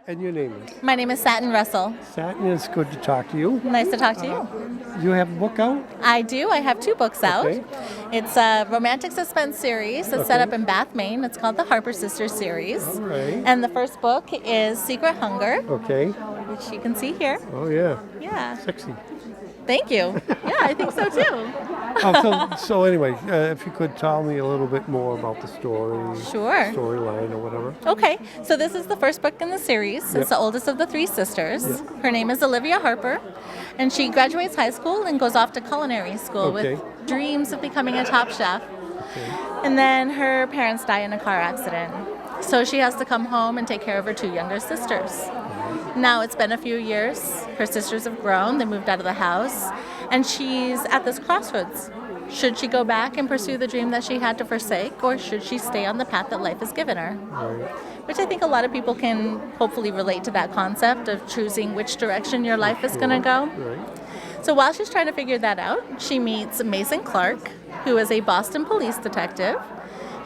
And your name is? My name is Satin Russell. Satin, it's good to talk to you. Nice to talk to you. You have a book out? I do. I have 2 books out. Okay. It's a romantic suspense series. It's set up in Bath, Maine. It's called the Harper Sisters series. All right. And the first book is Secret Hunger, Okay. which you can see here. Oh, yeah. Yeah. Sexy. Thank you. Yeah, I think so too. So anyway, if you could tell me a little bit more about the storyline or whatever. Okay, so this is the first book in the series. Yep. It's the oldest of the 3 sisters. Yep. Her name is Olivia Harper, and she graduates high school and goes off to culinary school with dreams of becoming a top chef. Okay. And then her parents die in a car accident. So she has to come home and take care of her 2 younger sisters. Now it's been a few years. Her sisters have grown. They moved out of the house. And she's at this crossroads. Should she go back and pursue the dream that she had to forsake, or should she stay on the path that life has given her? Right. Which I think a lot of people can hopefully relate to that concept of choosing which direction your life is going to go. Right. So while she's trying to figure that out, she meets Mason Clark, who is a Boston police detective.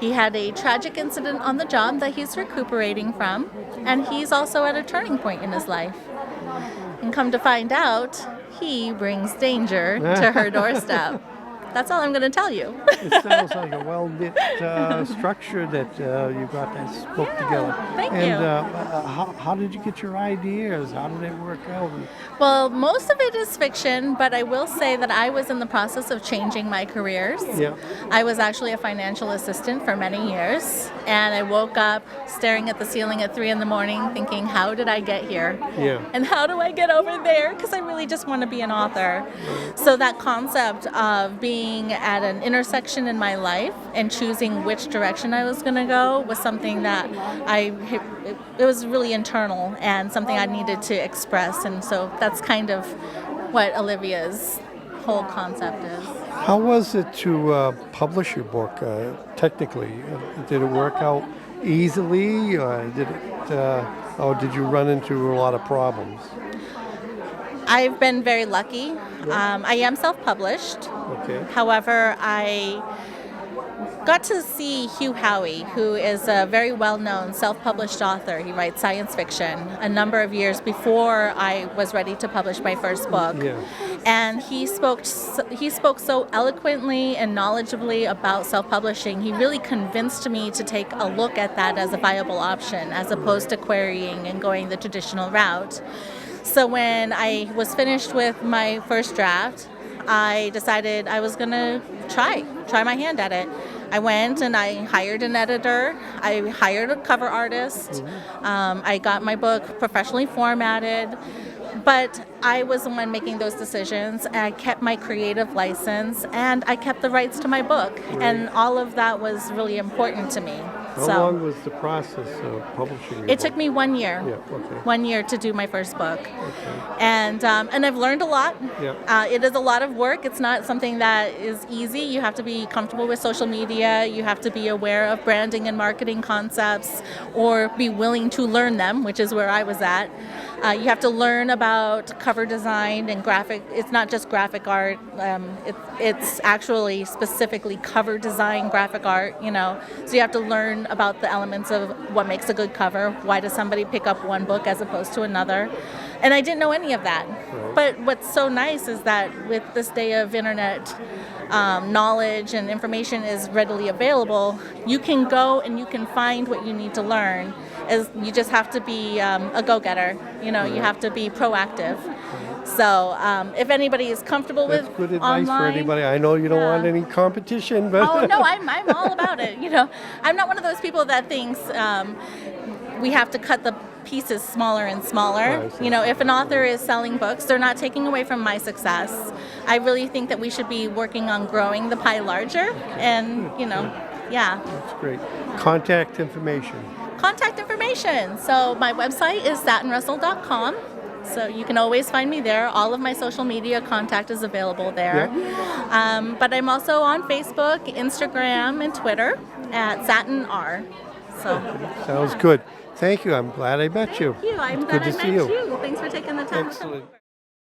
He had a tragic incident on the job that he's recuperating from, and he's also at a turning point in his life. And come to find out, he brings danger to her doorstep. That's all I'm going to tell you. It sounds like a well-knit structure that you got this book together. Thank you. And how did you get your ideas? How did it work out? Well, most of it is fiction, but I will say that I was in the process of changing my careers. Yeah. I was actually a financial assistant for many years, and I woke up staring at the ceiling at 3 in the morning thinking, how did I get here? Yeah. And how do I get over there? Because I really just want to be an author. So that concept of being at an intersection in my life and choosing which direction I was going to go was something that it was really internal and something I needed to express. And so that's kind of what Olivia's whole concept is. How was it to publish your book technically? Did it work out easily, or did you run into a lot of problems? I've been very lucky. I am self-published. Okay. However, I got to see Hugh Howey, who is a very well-known self-published author. He writes science fiction a number of years before I was ready to publish my first book. Yeah. And he spoke so eloquently and knowledgeably about self-publishing. He really convinced me to take a look at that as a viable option, as opposed to querying and going the traditional route. So when I was finished with my first draft, I decided I was going to try my hand at it. I went and I hired an editor. I hired a cover artist. I got my book professionally formatted. But I was the one making those decisions, and I kept my creative license, and I kept the rights to my book. Right. And all of that was really important to me. How long was the process of publishing your book? It took me 1 year. Yeah, okay. 1 year to do my first book. Okay. And I've learned a lot. Yeah. It is a lot of work. It's not something that is easy. You have to be comfortable with social media. You have to be aware of branding and marketing concepts, or be willing to learn them, which is where I was at. You have to learn about cover design and graphic. It's not just graphic art. It's actually specifically cover design, graphic art. So you have to learn about the elements of what makes a good cover. Why does somebody pick up one book as opposed to another? And I didn't know any of that. Right. But what's so nice is that with this day of internet knowledge and information is readily available, you can go and you can find what you need to learn. You just have to be a go-getter. You have to be proactive. So if anybody is comfortable That's with good advice online, for anybody. I know you don't want any competition, but oh no, I'm all about it. I'm not one of those people that thinks we have to cut the pieces smaller and smaller. If an author is selling books, they're not taking away from my success. I really think that we should be working on growing the pie larger, and yeah. That's great. Contact information. So my website is satinrussell.com. So you can always find me there. All of my social media contact is available there. Yeah. But I'm also on Facebook, Instagram, and Twitter at SatinR. So Sounds good. Thank you. I'm glad I met you. Thank you. I'm It's glad good I to met see you. you. Thanks for taking the time. Excellent.